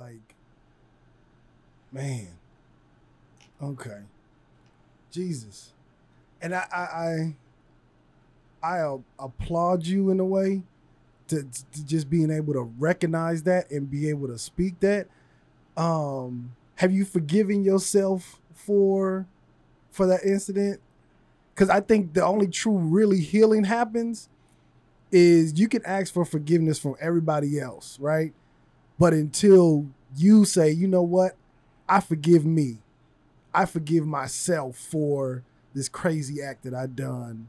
Like, man. Okay. Jesus. And I applaud you in a way to just being able to recognize that and be able to speak that. Have you forgiven yourself for that incident? Because I think the only true really healing happens is you can ask for forgiveness from everybody else, right? But until you say, you know what, I forgive me. I forgive myself for this crazy act that I done.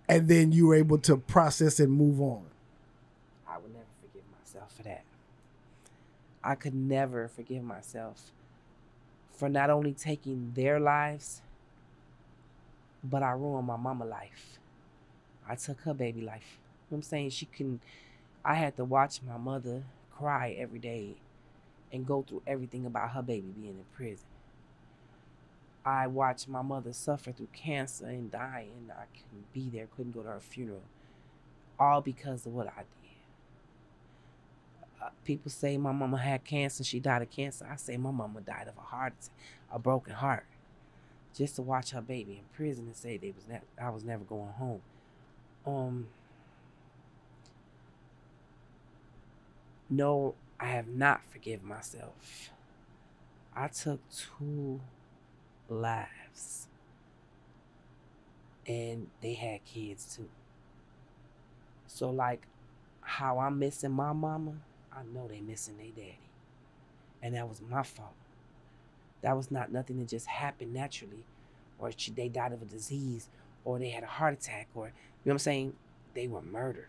And then you were able to process and move on. I would never forgive myself for that. I could never forgive myself for not only taking their lives, but I ruined my mama's life. I took her baby life. You know what I'm saying? I had to watch my mother cry every day and go through everything about her baby being in prison. I watched my mother suffer through cancer and die, and I couldn't be there, couldn't go to her funeral, all because of what I did. People say my mama had cancer, she died of cancer. I say my mama died of a heart attack, a broken heart. Just to watch her baby in prison and say I was never going home. No, I have not forgiven myself. I took 2 lives, and they had kids too. So like how I'm missing my mama, I know they missing their daddy. And that was my fault. That was not nothing that just happened naturally, or they died of a disease, or they had a heart attack, or, you know what I'm saying? They were murdered.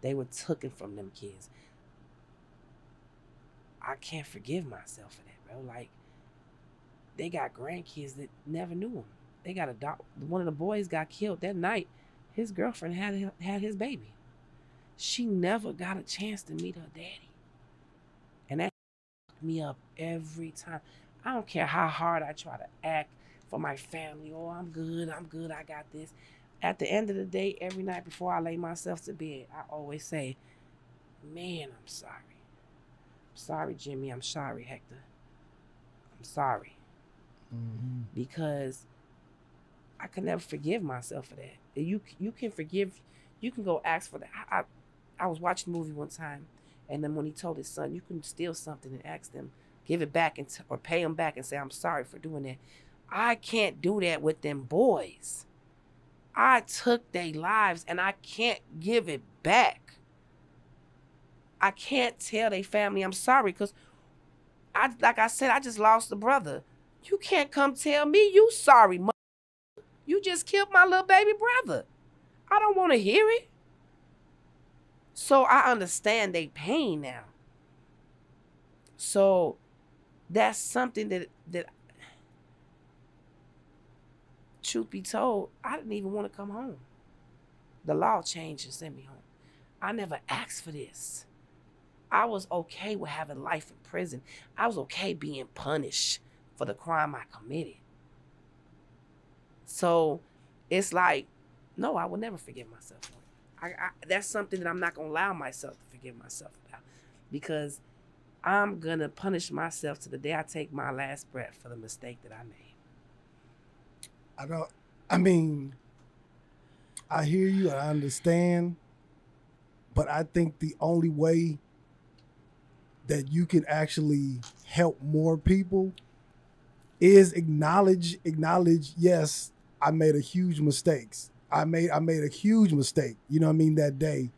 They were taken from them kids. I can't forgive myself for that, bro. Like, they got grandkids that never knew him. They got a dog. One of the boys got killed that night. His girlfriend had his baby. She never got a chance to meet her daddy. And that fucked me up every time. I don't care how hard I try to act for my family. Oh, I'm good, I got this. At the end of the day, every night before I lay myself to bed, I always say, man, I'm sorry. I'm sorry, Jimmy. I'm sorry, Hector. I'm sorry. Mm-hmm. Because I could never forgive myself for that. You can forgive, you can go ask for that. I was watching a movie one time, and then when he told his son, you can steal something and ask them, give it back or pay them back and say, I'm sorry for doing that. I can't do that with them boys. I took their lives and I can't give it back. I can't tell their family I'm sorry because, like I said, I just lost a brother. You can't come tell me you sorry, mother. You just killed my little baby brother. I don't want to hear it. So I understand their pain now. So that's something that truth be told, I didn't even want to come home. The law changed and sent me home. I never asked for this. I was okay with having life in prison. I was okay being punished for the crime I committed. So it's like, no, I will never forgive myself for it. That's something that I'm not going to allow myself to forgive myself about, because I'm going to punish myself to the day I take my last breath for the mistake that I made. I hear you, I understand, but I think the only way that you can actually help more people is acknowledge, yes, I made a huge mistake. I made a huge mistake, you know what I mean, that day.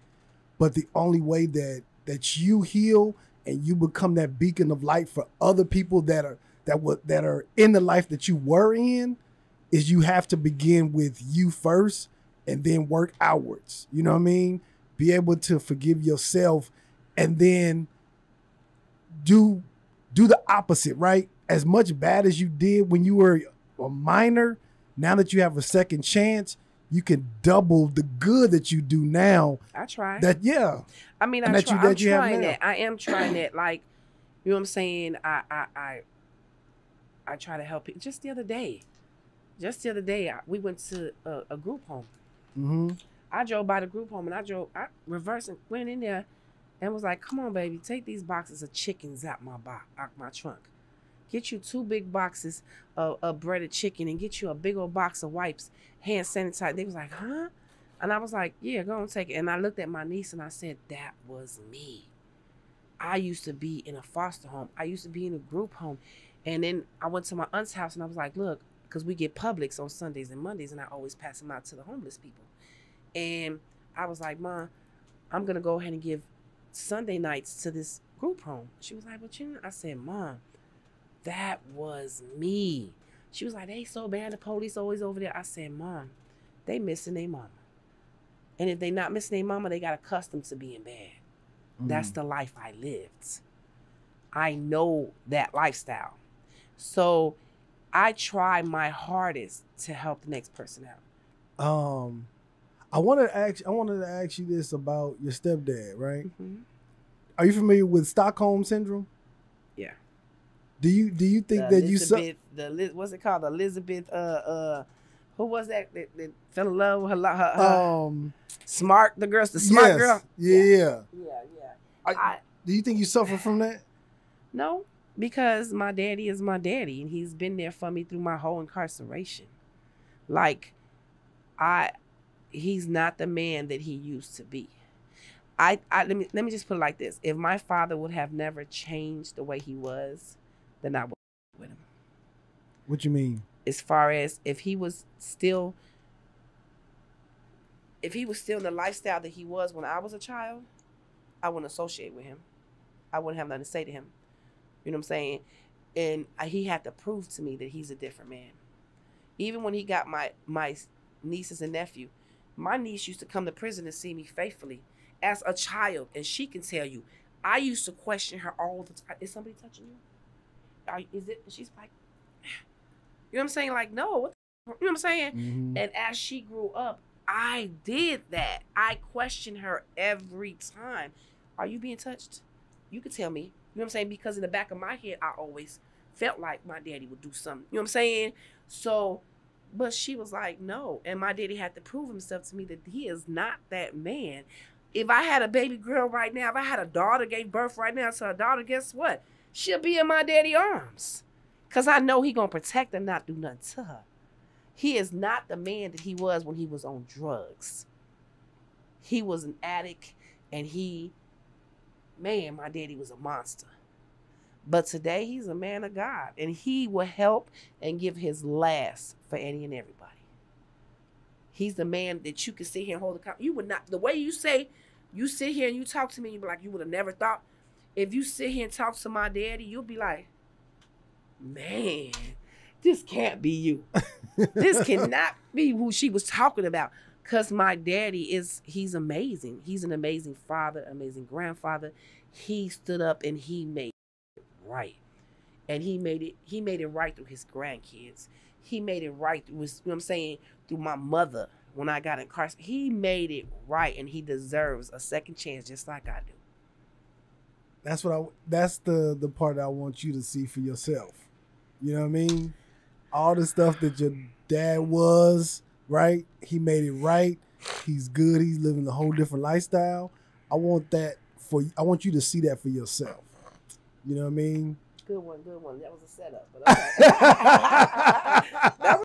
But the only way that you heal and you become that beacon of light for other people that are in the life that you were in is you have to begin with you first and then work outwards. You know what I mean? Be able to forgive yourself and then do the opposite, right? As much bad as you did when you were a minor, now that you have a second chance, you can double the good that you do now. I try. That, yeah. I mean, I'm trying that. I am trying that. Like, you know what I'm saying? I try to help people. Just the other day, we went to a group home. Mm-hmm. I drove by the group home and I reversed and went in there. and was like, "Come on, baby, take these boxes of chickens out my trunk. Get you 2 big boxes of breaded chicken and get you a big old box of wipes, hand sanitizer." They was like, "Huh?" And I was like, "Yeah, go and take it." And I looked at my niece and I said, "That was me. I used to be in a foster home. I used to be in a group home." And then I went to my aunt's house and I was like, "Look," because we get Publix on Sundays and Mondays, and I always pass them out to the homeless people. And I was like, "Mom, I'm going to go ahead and give Sunday nights to this group home." She was like, "But you know," I said, "Mom, that was me." She was like, "They so bad, the police always over there." I said, "Mom, they missing their mama. And if they not missing their mama, they got accustomed to being bad." That's the life I lived. I know that lifestyle. So I try my hardest to help the next person out. I wanted to ask you this about your stepdad, right? Mm-hmm. Are you familiar with Stockholm syndrome? Yeah. Do you think that what's it called? Elizabeth who was that fell in love with her smart, the smart girl? Yeah. Yeah. Do you think you suffer from that? No, because my daddy is my daddy and he's been there for me through my whole incarceration. Like, he's not the man that he used to be. Let me just put it like this. If my father would have never changed the way he was, then I would with him. What you mean? As far as if he was still in the lifestyle that he was when I was a child, I wouldn't associate with him. I wouldn't have nothing to say to him. You know what I'm saying? And he had to prove to me that he's a different man. Even when he got my nieces and nephew, my niece used to come to prison to see me faithfully as a child, and she can tell you, I used to question her all the time. "Is somebody touching you? Is it?" And she's like, you know what I'm saying? Like, no, what the, you know what I'm saying? Mm-hmm. And as she grew up, I did that. I questioned her every time. "Are you being touched? You could tell me." You know what I'm saying? Because in the back of my head, I always felt like my daddy would do something. You know what I'm saying? So, but she was like, "No." And my daddy had to prove himself to me that he is not that man. If I had a baby girl right now, if I had a daughter, gave birth right now to a daughter, guess what? She'll be in my daddy's arms. Because I know he going to protect her, not do nothing to her. He is not the man that he was when he was on drugs. He was an addict, and my daddy was a monster. But today, he's a man of God, and he will help and give his last for any and everybody. He's the man that you can sit here and hold account. You would not, the way you say, you sit here and you talk to me, you be like, you would have never thought. If you sit here and talk to my daddy, you'll be like, "Man, this can't be you. This cannot be who she was talking about." Because my daddy he's amazing. He's an amazing father, amazing grandfather. He stood up and he made it right. And he made it right through his grandkids. He made it right through his, you know what I'm saying, through my mother when I got incarcerated. He made it right, and he deserves a second chance just like I do. That's the part I want you to see for yourself. You know what I mean? All the stuff that your dad was, right? He made it right. He's good. He's living a whole different lifestyle. I want you to see that for yourself. You know what I mean? Good one. That was a setup. But okay. That was